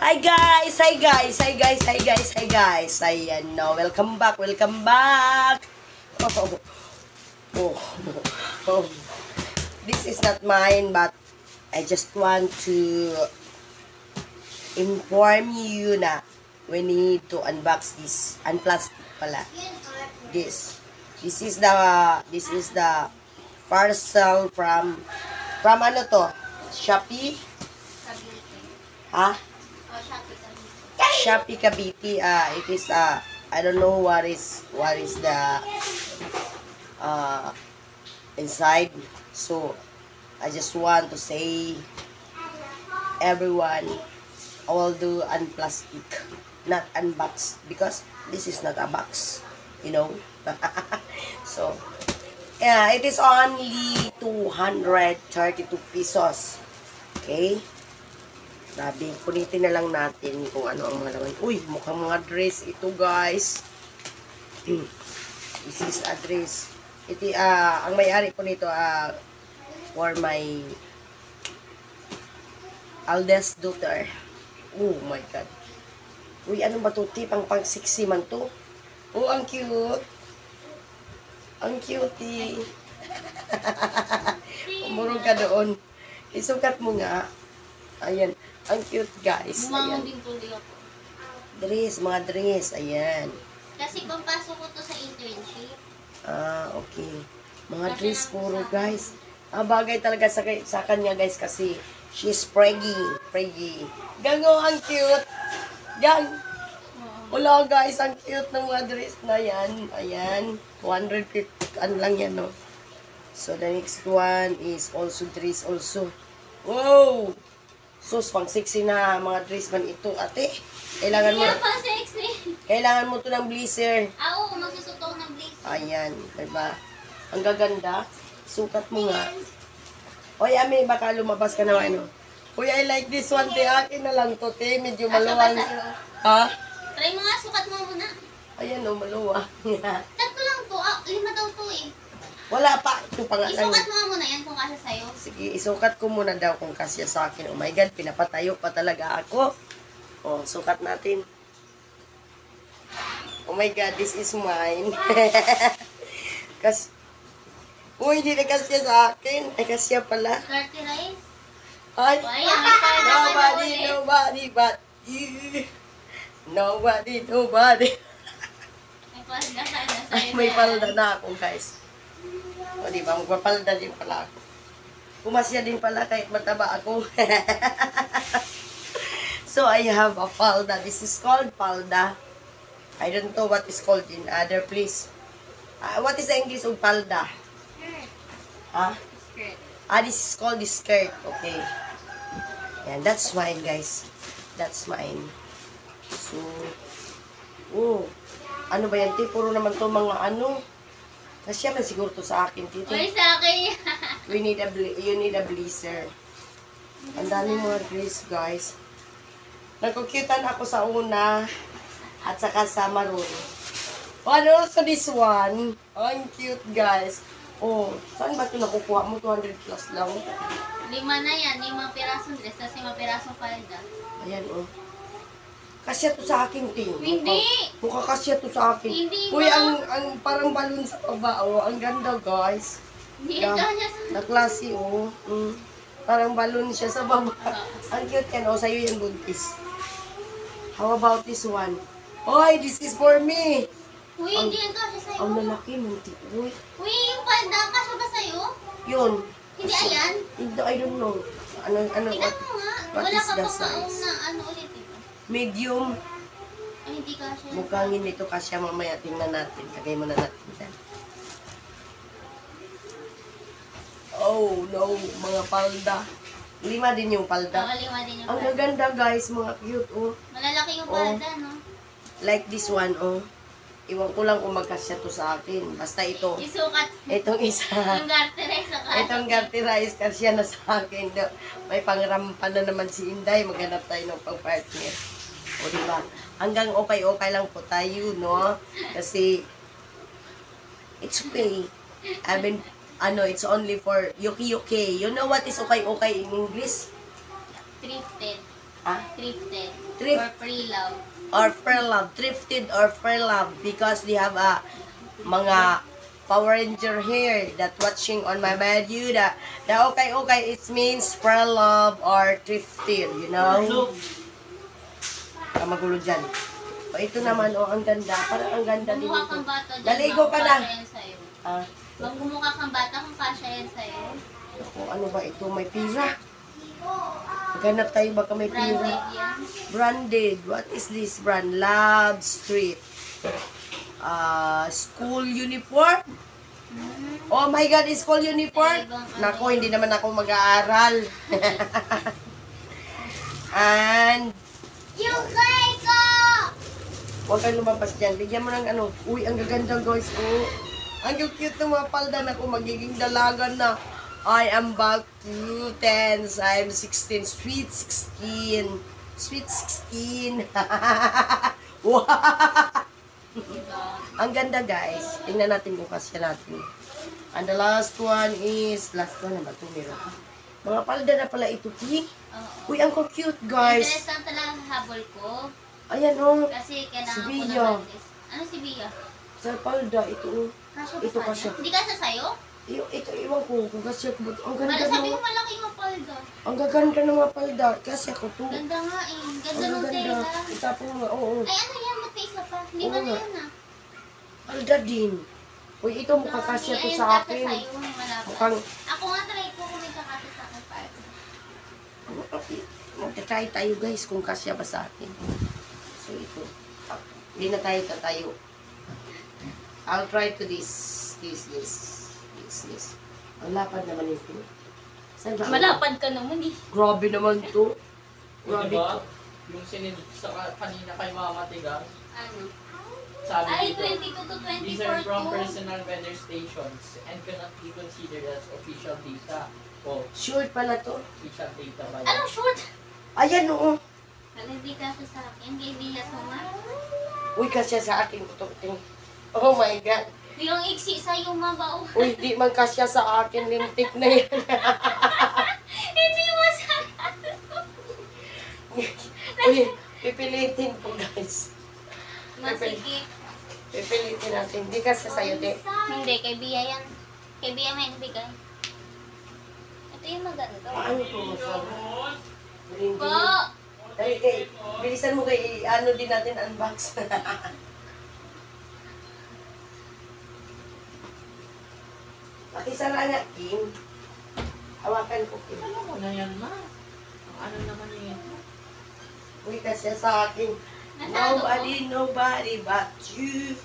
Hi guys! Hi guys! Hi guys! Hi guys! Hi guys! Ayan no. Welcome back! Welcome back! Oh, oh, oh. This is not mine, but I just want to inform you na we need to unbox this. Unplastic pala. This is the parcel from ano to? Shopee? Ha? Shopee Cavite. It is I don't know what is the inside. So I just want to say everyone, all do unplastic, not unbox, because this is not a box, you know. So yeah, it is only 232 pesos. Okay. Grabe, punitin na lang natin kung ano ang mga laman. Uy, mukhang mga dress ito, guys. This is a dress. Ito, ang may-ari po nito, for my eldest daughter. Oh my God. Uy, ano ba ito? Pang sexy man to. Oh, ang cute. Ang cutie. Umurong ka doon. Isukat mo nga. Ayan. Ang cute, guys. Bumangon din tuloy ako. Dress, mga dress. Ayan. Kasi pampasok ko to sa internship. Okay. Mga dress puro, guys. Bagay talaga sa kanya, guys, kasi she's preggy. Gango, ang cute. Gang. Wala, guys. Ang cute ng mga dress na yan. Ayan. 150. Ano lang yan, no? So, the next one is also dress also. Wow! Sus, pang sexy na mga dress man ito, ate. Kailangan mo. Hindi pang sexy. Kailangan mo to ng blazer. Oo, magsusuto ng blazer. Ayan, diba? Ang gaganda. Sukat mo nga. Oy, Ami, baka lumabas ka naman, ano? Uy, I like this one, te. Akin na lang to, te. Medyo maluwang. Ha? Try mo nga, sukat mo muna. Ayan, oh, maluwang. Tatlo lang to. 5 daw to eh. Wala pa. Ito pa nga lang. Isukat mo muna yan kung kasya sa'yo. Sige, isukat ko muna daw kung kasya sa akin. Oh my God, pinapatayo pa talaga ako. Oh, sukat natin. Oh my God, this is mine. Hindi na kasya sa akin. Ay, kasya pala. Dirty rice. Ay, Nobody but you. Nobody. May palda ka na sa'yo. Ay, may palda na ako, guys. O, diba? Magpapalda din pala ako. Pumasya din pala kahit mataba ako. So, I have a palda. This is called palda. I don't know what is called in other place. What is the English of palda? Skirt. Ha? Skirt. This is called the skirt. Okay. Yan, that's mine, guys. That's mine. So, ano ba yan, te? Puro naman to mga ano. Kasi man siguro to sa akin, tito. Uy, sa akin. You need a blazer. Ang dami mga dress, guys. Nagkukyutan ako sa una at saka sa maroon. And also this one. Ang cute, guys. Oh, saan ba ito nakukuha mo? 200 plus lang. 5 na yan. 5 pirasong dress. Tapos 5 pirasong palda. Ayan, oh. Kasya to sa akin, ting. Hindi. Mukha kasya to sa akin. Hindi Uy, ba? ang parang balon sa baba, oh. Ang ganda, guys. Hindi ito niya sa... Na-classy, oh. Parang balon siya sa baba. Ang cute yan, oh. Sa'yo yan, buntis. How about this one? Oy, this is for me. Uy, hindi yan kasya sa'yo. Ang lalaki, munti. Uy, Uy, yung palda, kasya ba sa'yo? yun. Hindi ayan? I don't know. Ano, Tingnan mo nga. what Wala is ka the pang maong size? na ano ulit ito. Medium. Ay, hindi kasya. Mukhang hindi to kasya mamaya. Tingnan natin. Lagay mo na natin dyan. Oh, no. Mga palda. 5 din yung palda. Nakaliwa din yung Ang palda. gaganda, guys. Mga cute, oh. Malalaki yung palda, no? Like this one, oh. Iwan ko lang kung magkasya to sa akin. Basta ito. Isukat. Itong isa. Yung garteres sa kasya. Itong garterize kasya na sa akin. May pangrampa na naman si Inday. Maghanap tayo ng pang-partner. O, diba? Hanggang okay lang po tayo, no? Kasi, it's okay. I mean, it's only for yuki-yuki. You know what is okay in English? Thrifted. Ah? Thrifted. Thrift. Or pre-love. Or pre-love. Thrifted or pre-love. Because they have mga Power Ranger here that watching on my video. The okay, it means pre-love or thrifted, you know? Magulo dyan. O, ito naman, ang ganda. Parang ang ganda din Gumuha ito. kang bata dyan. Naligo ka na. Kasya yan sa'yo. Ah, Pag gumuha kang bata, kung kasya yan sa'yo. ako, ano ba ito? May pira. Maghanap tayo baka may Branded pira. yan. Branded. What is this brand? Love Street. School uniform. Oh my God, school uniform. Nako, hindi naman ako mag-aaral. And, Yung kay ko! huwag kang lumabas dyan. Bigyan mo ng ano. Uy, ang gaganda guys. Oh. Ang cute ng mga palda na ko. Magiging dalaga na. I am about to 10. I'm 16. Sweet 16. Sweet 16. Wow. Ang ganda guys. Tingnan natin kung kasya natin. And the last one is, last one na ba ito? Meron pa. Mga palda na pala ito, Ti. Oo. Uy, ang cute guys. Interesting talaga ang habol ko. Ayan oh. Kasi kailangan Si ko Bia. naman this. Ano si Bia? Sa palda, ito oh. Kasya ba Ito sa kasya. kanya? Hindi kasya sa'yo? Ito, iwan ko kung kasya ko. Ang ganda Sabi ko no. malaki yung palda. Ang gaganda ng mga palda. Kasya ko to. Ganda nga eh. Ganda Ang ng gaganda. tela. Itapon mo, oo. Ay ano yan? Mag-face ka pa. Hindi Oo ba na nga. yan ah? Palda din. Uy, ito mukhang kasya to Ayun, sa kasya akin. sa'yo, malapad. Mukhang, Ako nga try ko kung may kakasya sa akin pa. magta-try tayo guys kung kasya ba sa akin. So, ito. Hindi na tayo tatayo. I'll try to this. Ang lapad naman ito. Saan ba? Malapad ka naman eh. Grabe naman to. Grabe Diba? to. Yung sinunod sa kanina kay Mama Tigang, Ano? sabi Ay, dito, 22 to these 24 are from to. personal weather stations and cannot be considered as official data. O, Short pala to. official data ba Anong yan? short? Ayan oo. Wala, hindi kasya sa akin. Kay Bia to nga. Uy, kasya sa akin ko to. Oh my God. Yung iksi sa'yo mabaw. Uy, di man kasya sa akin. Lintik na yan. Hindi mo sa Uy, pipilitin ko guys. Masikip. Pipilitin natin. Di kasya sa'yo, di. Hindi, kay Bia yan. Kay Bia may bigay. Ito yung maganda. Paano ko masabi? Po! Dali kay, bilisan mo kay, ano din natin, unbox. Pakisara nga, Kim. Hawakan ko, Kim. Ano mo na yan, Ma? Ang ano naman yun? Uy, kasya sa akin. Nobody but you.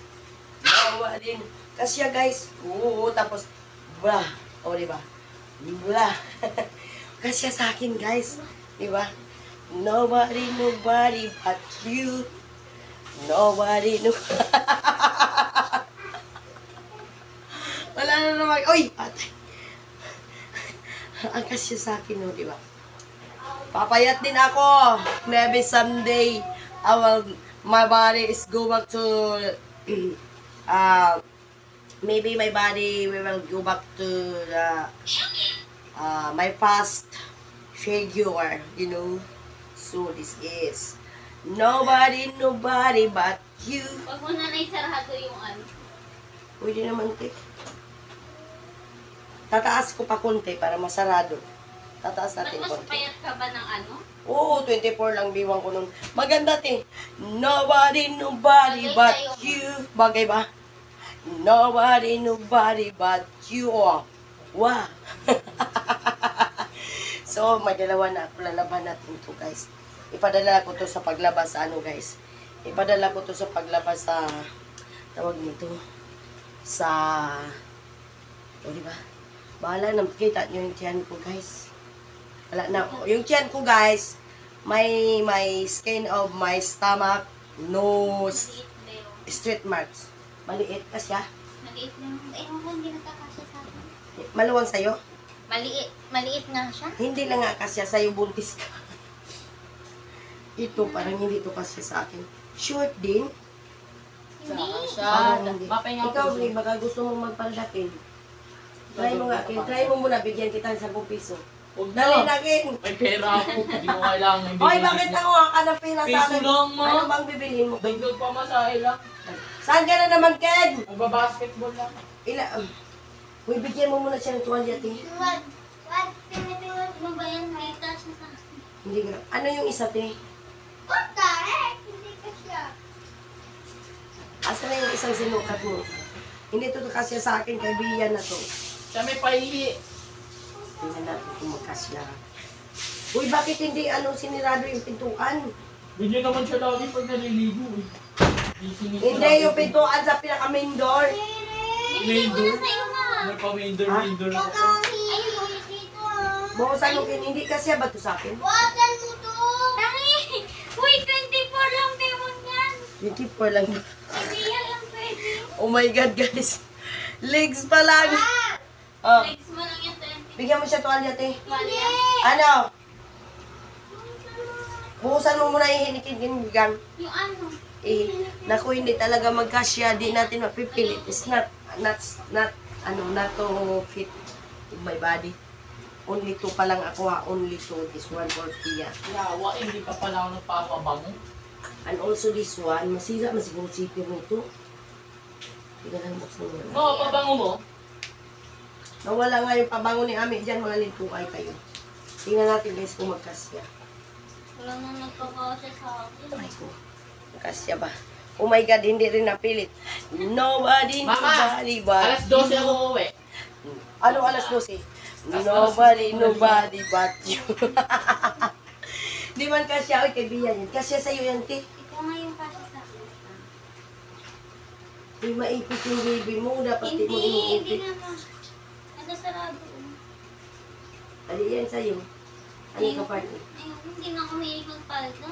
Nobody. Kasya, guys. Oo, tapos, blah. O, diba? Blah. Kasya sa akin, guys. Diba? Nobody but you. Nobody. Wala na naman. Uy! Atay. Ang kasya sa akin, no, diba? Papayat din ako. Maybe someday, my body is go back to, maybe my body will go back to the, my past figure, you know. So, this is, nobody but you. Huwag mo na naisarado yung ano. Pwede naman, te. Tataas ko pa konti para masarado. Tataas Ba't natin mas konti. payat ka ba ng ano? Oo, 24 lang biwang ko nun. Maganda, te. Nobody but you. Bagay ba? Nobody but you. Oh. Wow. So, may dalawa na. Lalaban natin to, guys. Ipadala ko to sa paglabas sa ano, guys. Ipadala ko to sa paglabas sa, tawag nito, sa, o, diba? Bahala na, makita nyo yung tiyan ko, guys. Wala na. Yung tiyan ko, guys, may skin of my stomach, nose, Maliit ba yun? street marks. Maliit ka siya. Maliit na yun. Eh, mo hindi nakakasya sa akin. Maluwang sa'yo. Maliit nga siya. Hindi lang nga kasya sa'yo, buntis ka. Ito, parang hindi to kasya sa akin. Short din. Hindi. Parang hindi. Mapahinga Ikaw, ko. Lee, baka gusto mong magpaldakin. Try mo nga, Kim. Try mo muna, bigyan kita ng 10 piso. Huwag Dali na. lagin. May pera ako. Hindi mo kailangan. Hoy, bakit nakuha ka ng pila sa Piso akin? lang, ma. Ano bang bibilhin mo? Dagdag pa masahe lang. Saan ka na naman, Ken? Magbabasketball lang. Uy, bigyan mo muna siya ng tuwalya, te. Ano ba yan? May touch na. Hindi ka. Ano yung isa, te? What the heck? Hindi ka siya. Asa na yung isang sinukat mo? Hindi to kasya sa akin, kaibigan na to. Siya may pahihi. Tingnan natin kung magkasya. Uy, bakit hindi sinirado yung pintuan? Ganyan naman siya lagi pag naliligo eh. Hindi, yung pintuan sa pinaka-main door. Main door? Sa iyo nga. Nagpa-main door ako. Ayun, ulit dito ah. Bukasan yung hindi kasya ba to sa akin? Wasan mo to. Tangi! Uy, 24 lang demon yan. 24 lang. Kaya lang pwede. Oh my God, guys. Legs pa lang. Oh, Legs mo lang yan, 20. bigyan mo siya tuwalya, te. Hindi. Ano? Bukusan mo muna yung hinikin gang. Yung ano? Naku, hindi talaga magkasya. Di natin mapipilit. It's not to fit in my body. Only two pa lang ako ha. Only two. This one for Pia. Yawa, hindi pa pala ako nagpapabango. And also this one. Masira masiguro sipir nito. Hindi lang buksan mo na. Oo, pabango mo. Nawala nga yung pabango ni Ami. Diyan mga lintukay kayo. Tingnan natin guys kung magkasya. Wala nang nagkakasya sa akin. Ay ko. Magkasya ba? Oh my God, hindi rin napilit. Nobody, Mama, nobody but alas 12 ako uuwi. Ano alas 12? Nobody but you. Di man kasya. Oy, kaibigan yan. Kasya sa'yo yan, te. Ikaw nga yung kasya sa akin. Di maipit yung baby mo. Dapat di mo Hindi iniipit. naman. Nagkasarado. Ali yan sa'yo. Ano ka party? Ayun, hindi na ako mahilig magpalda.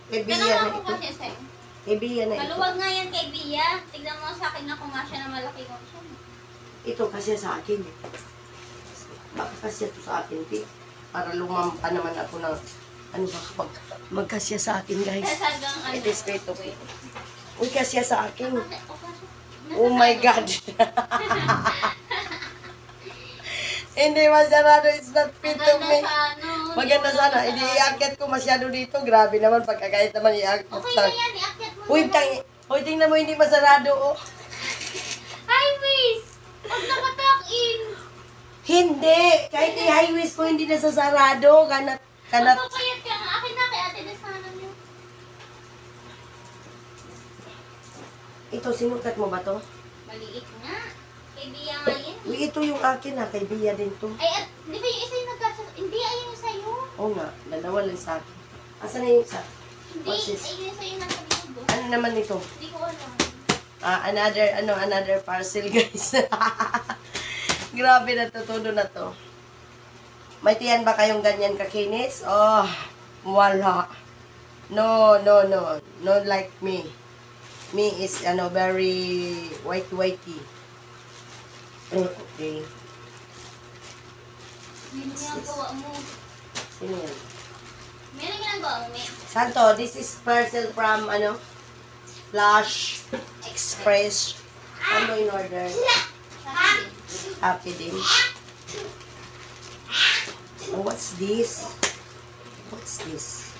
Kaibigan Ganun na ako ito. kasi sa'yo. Kaibigan na ito. Maluwag nga yan kay Bia. Tignan mo sa akin na kumasya na malaki ko siya. Ito kasya sa akin. Baka kasya to sa akin, te. Para lumampa naman ako ng ano ba kapag magkasya sa akin, guys. Sasagang ano. It is great to be. Uy, kasya sa akin. Bakit? O, kasya. Oh my God. Hindi masyado, it's not fit to Maganda me. sa ano. Maganda sana, hindi iakyat ko masyado dito. Grabe naman, pagkakait naman iakyat. Okay na yan, iakyat mo Uy, na lang. Uy, tingnan mo, hindi masarado, oh. Hi, Miss! Huwag nakatak in! Hindi! Kahit i-highways ko, hindi nasasarado. Kanat. Magpapayat ka nga. Akin na kay ate na sana niyo. Ito, sinukat mo ba to? Maliit nga. Kay Bia nga yan. Uy, ito yung akin ha, kay Bia din to. Ay, at, di ba yung isa yung nagkasa? Hindi, ayun yung sa'yo. Oo nga, dalawa lang sa akin. Asan na yung isa? Hindi, What's this? ayun yung sa'yo nasa likod. Ano naman ito? Hindi ko alam. Another parcel, guys. Grabe, natutuno na to. May tiyan ba kayong ganyan kakinis? Oh, wala. No like me. Me is, very whitey. Okay. May ginagawa mo. Sino yan? May ginagawa mo, may. Santo, this is parcel from, Flash Express. Ano in order? Happy din. Oh, what's this? What's this?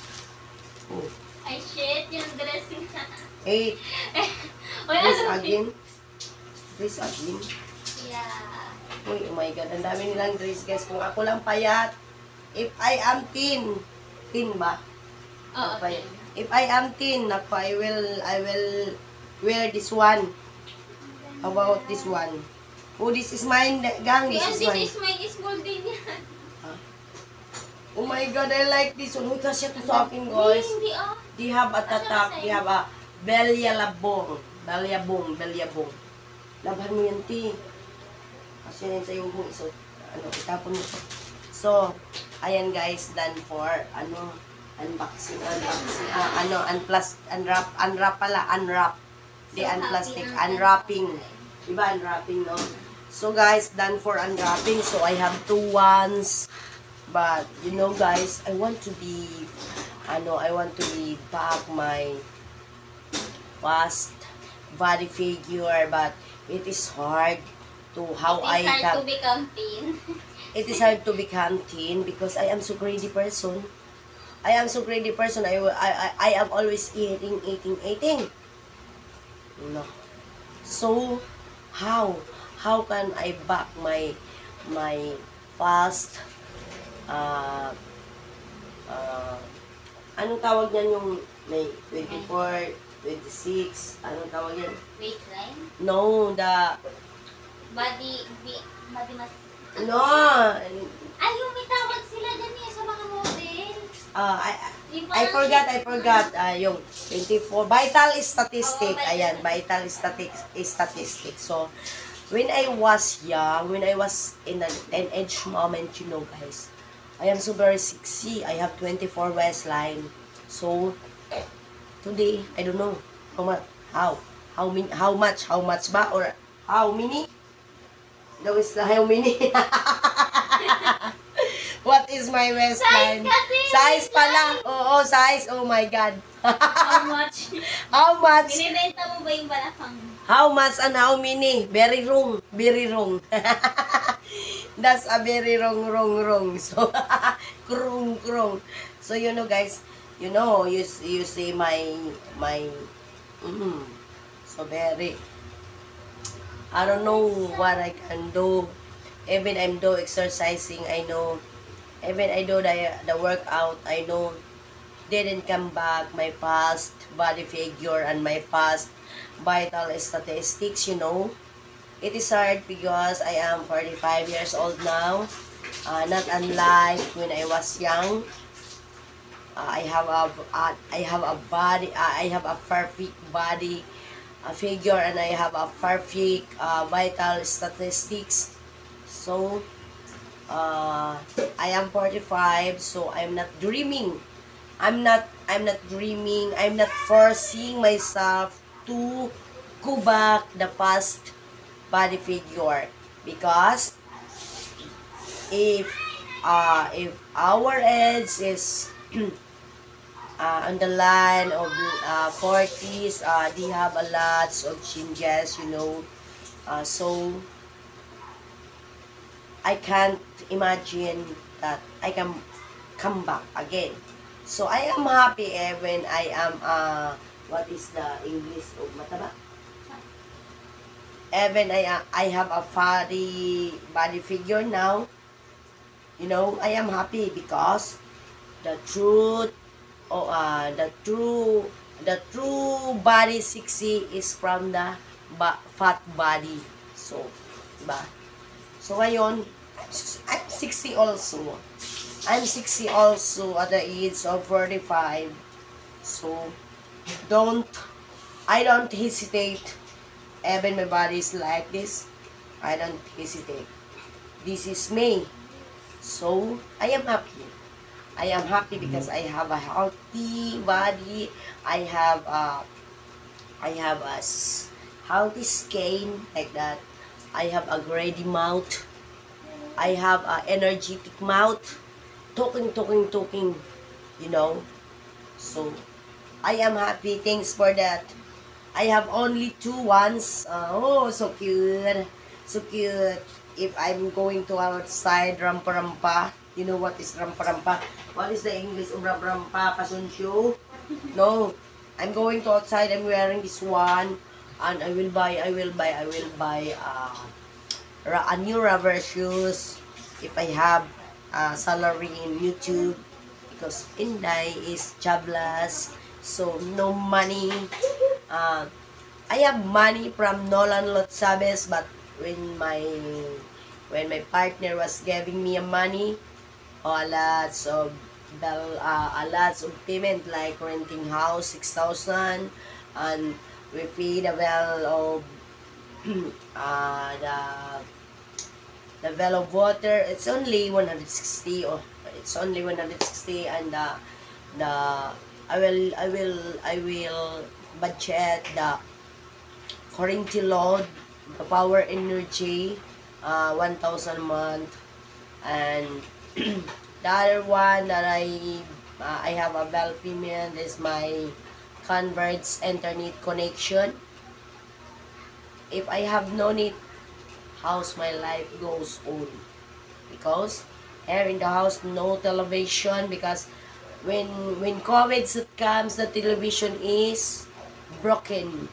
Oh, Ay, shit, yung dressing na. 8. Wala This lang. again. This again. Yeah. Uy, oh my God. Ang dami nilang dress, guys. Kung ako lang payat. If I am thin. Thin ba? Oo, Payat. If I am thin, naku, I will wear this one. How about this one? Oh, this is mine, gang. This is mine. This is my small din yan. Oh my God, I like this one. Uy, kasi ito sa akin, guys. Hindi ah. They have a tatak. They have a Belyabong. Belyabong. Laban mo yan, ti. Kasi yan sa'yo kung iso. Itapon mo. So, ayan guys, done for, unboxing. Unwrap. Di unplastic. Unwrapping. Diba, unwrapping, no? So guys, done for unwrapping. So, I have 2 ones. But, guys, I want to be back my past body figure, but it is hard to how I It's hard can. to become thin. it is hard to become thin because I am so greedy person. I am so greedy person. I am always eating. No. So, how? How can I back my fast, uh, uh, anong tawag niyan yung may 24, 26, anong tawag yan? Waistline? No, Body mas... no, Ay, yung may tawag sila dyan sa mga model. Yung I parang forgot, yung 24, vital statistic, Oo, vital ayan, vital statistic. So, when I was young, when I was in an teenage moment, you know guys, I am so very sexy. I have 24 waistline. So, today, I don't know how much ba, or how many? How many? What is my waistline? Size kasi! Size pala. Oo, size. Oh my God. how much? How much? Binibenta mo ba yung balakang? How much and how many? Very wrong. Very wrong. That's a very wrong. So, krong. So, you know, guys, you know, you see my, so very, I don't know what I can do. Even I'm do exercising, I know. Even I do the workout, I know. Didn't come back my past body figure and my past vital statistics, you know. It is hard because I am 45 years old now. Not unlike when I was young. I have a body. I have a perfect body figure, and I have a perfect vital statistics. So, I am 45, so I'm not dreaming. I'm not dreaming. I'm not forcing myself to go back the past body figure, because if our age is on the line of 40s, they have a lot of changes, you know. So I can't imagine that I can come back again. So I am happy when I am what is the English of mataba? Even I have a body figure now. You know, I am happy because the truth, the true body sexy is from the fat body. So, diba? So ngayon, I'm 60 also. I'm 60 also at the age of 45. So, I don't hesitate. Even my body is like this, I don't hesitate. This is me. So, I am happy. I am happy because I have a healthy body. I have a healthy skin like that. I have a greedy mouth. I have a energetic mouth. Talking. You know. So, I am happy. Thanks for that. I have only 2 ones. Oh, so cute. So cute. If I'm going to outside, rampa-rampa. You know what is rampa-rampa? What is the English of rampa-rampa? Pasunsyo? No. I'm going to outside. I'm wearing this one. And I will buy a new rubber shoes if I have salary in YouTube. Because Inday is jobless. So, no money. I have money from Nolan Lotsabes, but when my partner was giving me money, a lots of payment, like renting house 6,000, and we pay the bill of the bill of water. It's only 160, and I will budget the current load, the power energy, 1,000 a month, and the other one that I have a bill payment is my Converge internet connection. If I have no need, how's my life goes on? because here in the house no television, because when COVID comes, the television is broken,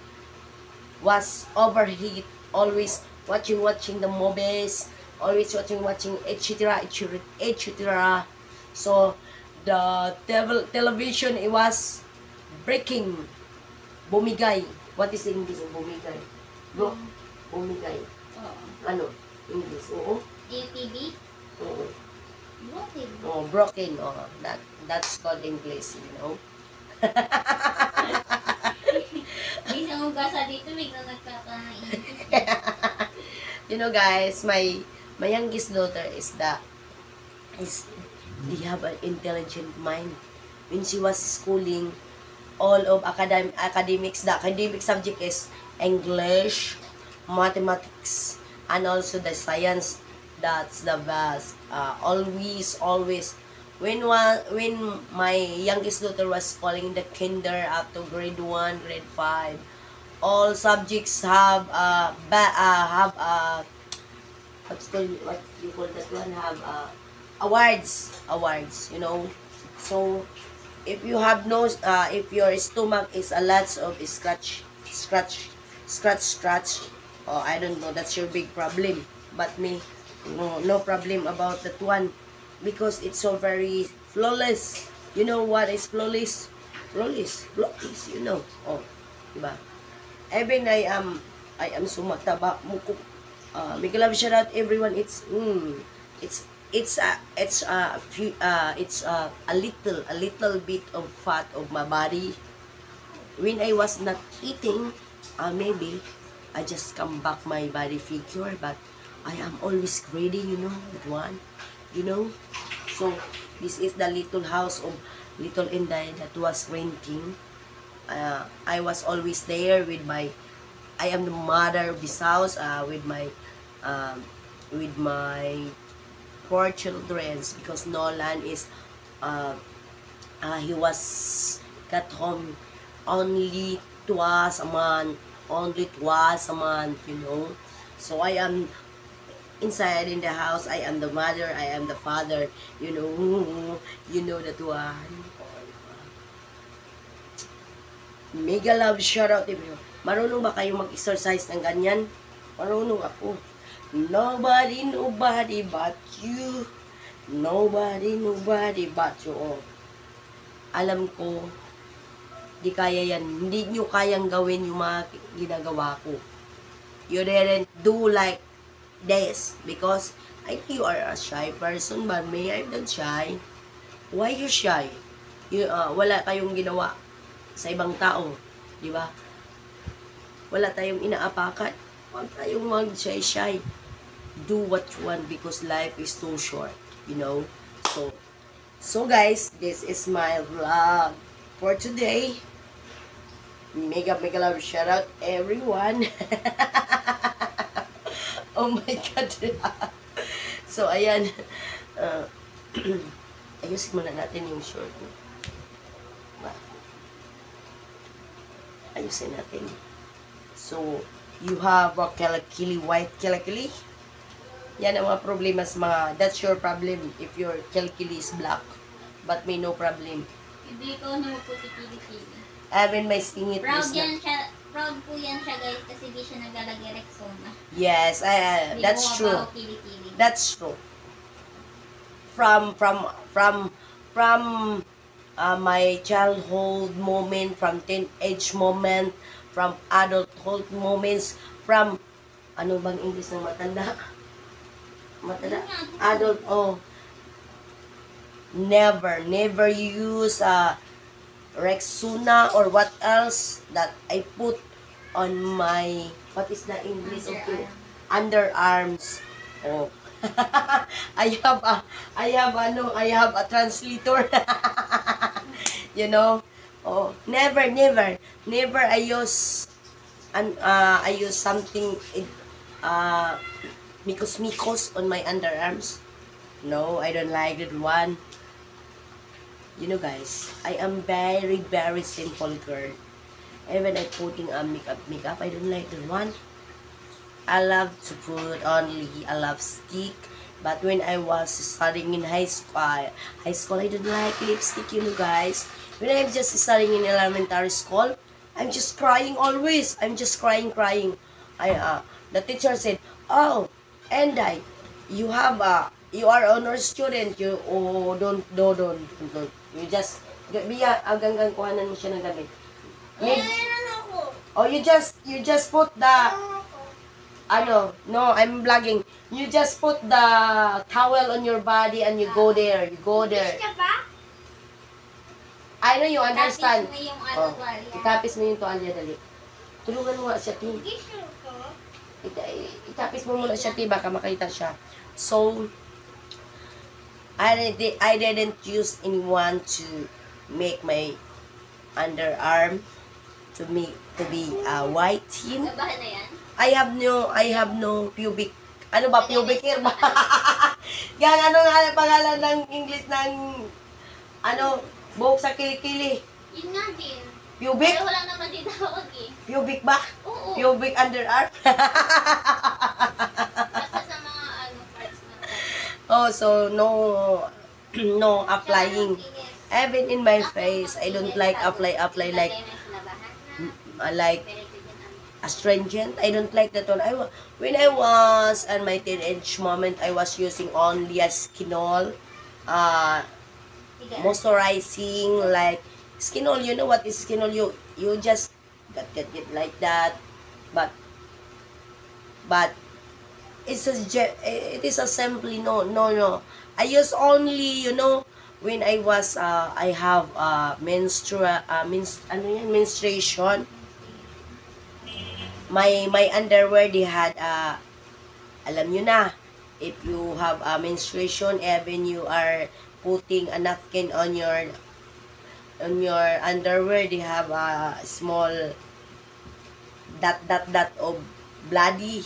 was overheat, always watching the movies, always watching etc etc. So the television, it was breaking, bumigay. What is the English of bumigay? Bro, bumigay. Oo. Ano? English? Oo. Yung TV? Oo. Broken. Oh, broken. Oh, that's called English, you know. Di sa ugasa dito, biglang nagkakain. You know, guys, my youngest daughter is they have an intelligent mind. When she was schooling, all of academics, the academic subject is English, mathematics, and also the science. That's the best. Always. When my youngest daughter was calling the kinder up to grade 1, grade 5, all subjects have what you call that one, have awards, you know. So if you have no if your stomach is a lot of scratch, oh, I don't know, that's your big problem. But me, no problem about that one, because it's so very flawless. You know what is flawless? Flawless, you know. Oh, diba? Even I am sumataba muko. Make a love shout out everyone. It's a little bit of fat of my body. When I was not eating, maybe I just come back my body figure, but I am always ready, you know, that one, you know. So this is the little house of Little Inday that was renting. I was always there with I am the mother of this house, with my 4 children, because Nolan is he was got home only twice a month, you know. So I am inside in the house. I am the mother, I am the father, you know that one. Mega love shout out to you. Marunong ba kayong mag-exercise ng ganyan? Marunong ako. Nobody but you. Nobody but you. Oh. Alam ko, di kaya yan. Hindi nyo kayang gawin yung mga ginagawa ko. You didn't do like this, because I think you are a shy person, but me, I'm not shy. Why you shy? Wala kayong ginawa sa ibang tao, di ba? Wala tayong inaapakan. Huwag tayong mag-shy. Do what you want, because life is too short, you know. So guys, this is my vlog for today. Mega love shout out everyone. Oh my God. So, ayan. Ayusin muna natin yung short. Ayusin natin. So, you have a kilakili, white kilakili. Yan ang mga problema sa mga, that's your problem if your kilakili is black. But may no problem. Hindi ko na puti-kili-kili. Even my singit Proud is yan siya. Proud po yan siya, guys, kasi di siya naglalagay Rexona. yes, that's true. Kili-kili. That's true. From my childhood moment, from teenage moment, from adulthood moments, from ano bang English ng matanda? Adult, oh. Never use Rexona or what else that I put on my, what is the English of it? Underarms. Oh. I have a translator. You know? Oh, never I use something mikos on my underarms. No, I don't like that one. You know, guys, I am very simple girl. Even I putting a makeup, I don't like that one. I love to put only, I love stick, But when I was studying in high school, I don't like lipstick, you know, guys. When I'm just studying in elementary school, I'm just crying always. I'm just crying. The teacher said, "Oh, and you have you are honor student. You don't. You just biya aganggang kuhanan mo siya ng damit. Oh, you just put the no, I'm vlogging. You just put the towel on your body and you go there. I know you understand. Tapis mo yung Oh, tuwalya. itapis mo yung tuwalya, dali. Tulungan mo nga siya, Ti. Itapis mo muna siya, Ti, baka makita siya. So, I didn't use anyone to make my underarm to be white thin. Nabahan na yan? I have no pubic. Ano ba, pubic hair ba? Yan, ano nga pangalan ng English ng buhok sa kilikili? Yun nga din. Pubic? Pero wala naman din tawag eh. Pubic ba? Oo. Pubic underarm? Basta sa mga parts na. Oh, so no applying. Even in my face, I don't like apply like astringent. I don't like that one. When I was at my teenage moment, I was using only a Skinol, moisturizing like Skinol. You know what is Skinol? You just get it like that, but it is a simply no. I use only when I was I have menstruation. My underwear, they had alam nyo na, if you have menstruation, even you are putting a napkin on your underwear, they have a small dot of bloody.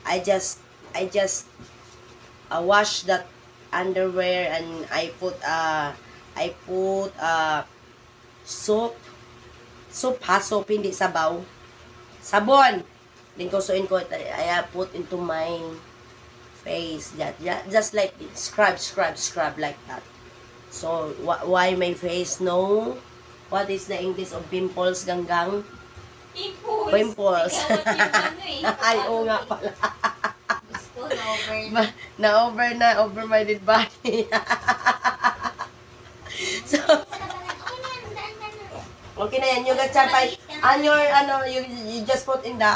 I just wash that underwear and I put soap, hindi sabaw, sabon. Then kusuin ko, I put into my face, just like scrub like that. So why my face? No, what is the English of pimples, ganggang? Pimples. Ay, oo nga pala. Over my dead body. So, okay na yan. You got chapay. On your, you just put in the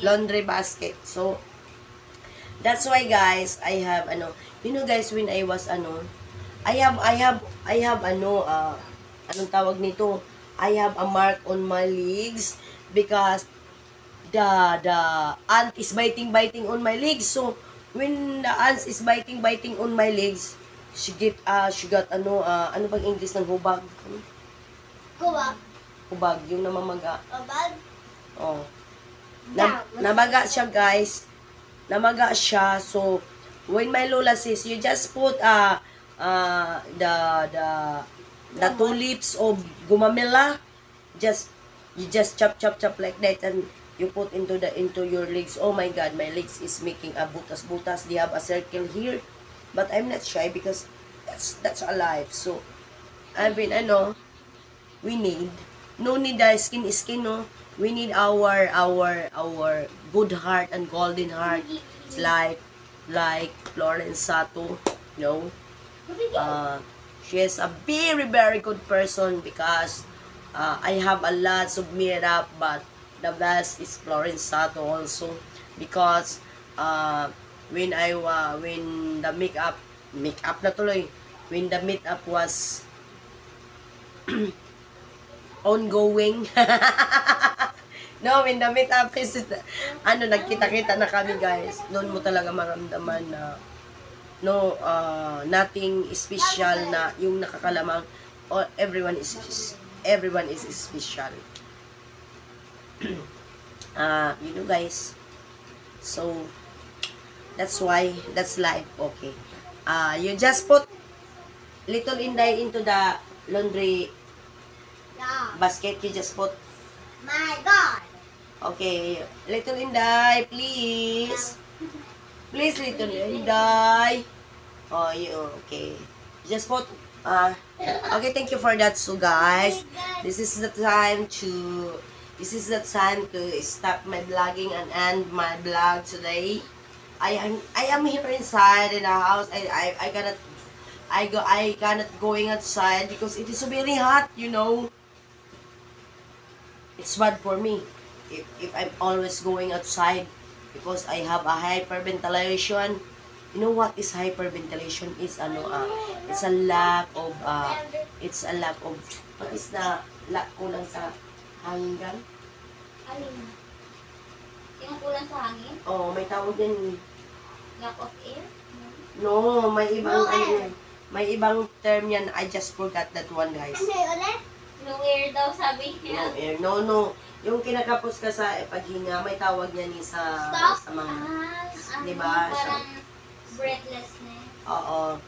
laundry basket. So, that's why, guys, I have, guys, when I was, I have, anong tawag nito? I have a mark on my legs because the ant is biting on my legs. So when the ant is biting on my legs, she got ano bang English ng hubag? Hubag, yung namamaga. Hubag? Oh. Namaga siya, guys. Namaga siya. So when my lola says, you just put the tulips of gumamela, you just chop like that and you put into your legs. Oh my God, my legs is making a butas. They have a circle here, but I'm not shy because that's alive. So I mean, we need no need the skin, no. We need our good heart and golden heart, like Florence Sato, she is a very, very good person because I have a lot of makeup, but the best is Florence Sato also because when the makeup na tuloy, when the makeup was ongoing. No, when the makeup is nagkita-kita na kami, guys. Doon mo talaga maramdaman na nothing special na yung nakakalamang. Everyone is special. Guys. So that's why that's life. Okay. You just put little Inday into the laundry basket. You just put. My God. Okay, little Inday, please. Please return Inday. Oh, you okay. Just put okay, thank you for that. So guys, this is the time to stop my vlogging and end my vlog today. I am here inside in the house. I cannot going outside because it is so very hot, you know. It's bad for me if I'm always going outside because I have a hyperventilation. You know what is hyperventilation? Is it's a lack of what is the lack kulang sa hangin? Alin? Yung kulang sa hangin? Oh, may tawag yan. Lack of air? No, may ibang term yan. I just forgot that one, guys. No air daw, sabi No niya. air. No. Yung kinakapos ka sa paghinga, may tawag yan sa mga, diba? Parang breathlessness. Oo.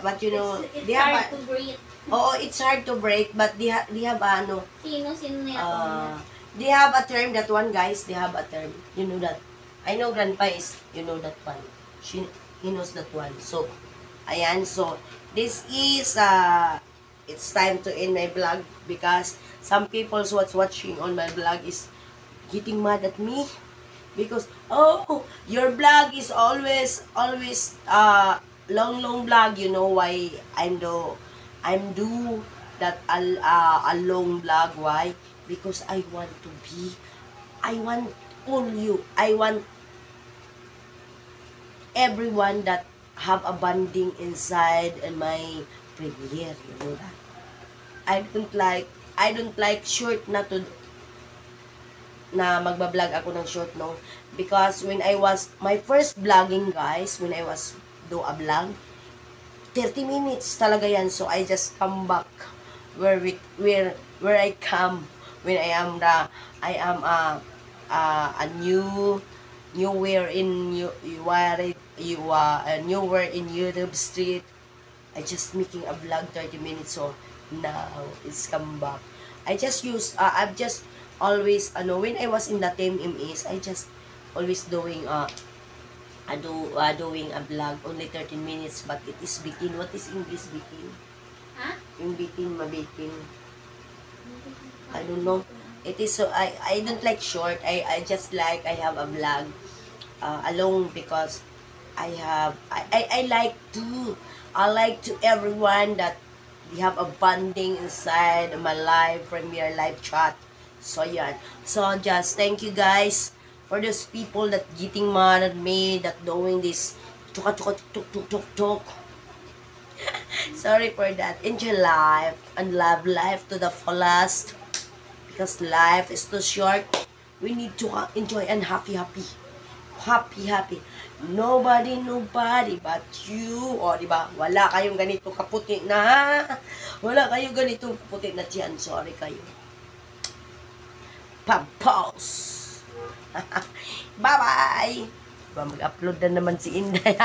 But you know, It's they have hard to breathe. Oo, it's hard to break, but they have Sino niya they have a term, that one, guys. They have a term. You know that. I know Grandpa is, you know that one. He knows that one. So, ayan. So, this is, it's time to end my vlog because some people what's watching on my vlog is getting mad at me because, oh, your vlog is always, long vlog. You know why I'm do that a long vlog. Why? Because I want everyone that have a bonding inside in my premiere, you know that. I don't like short na magbablog ako ng short, no, because when I was my first vlogging, guys, when I was do a vlog 30 minutes talaga yan. So I just come back where I come when I am a newhere in YouTube street. I just making a vlog 30 minutes. So now it's come back. I've just always when I was in the team MS, I just always doing doing a vlog only 13 minutes, but it is bitin. What is English bitin? Ha? Yung bitin, mabitin. I don't know. It is so I don't like short. I just like I have a vlog alone because I like to everyone that we have a bonding inside my live premiere live chat. So yan. So just thank you guys for those people that getting mad at me that doing this tuk. Sorry for that. Enjoy life and love life to the fullest because life is too short. We need to enjoy and happy. Nobody but you. O, diba? Wala kayong ganito kaputi na. Wala kayong ganito kaputi na tiyan. Sorry kayo. Pause. Bye-bye. Mag-upload na naman si Inday.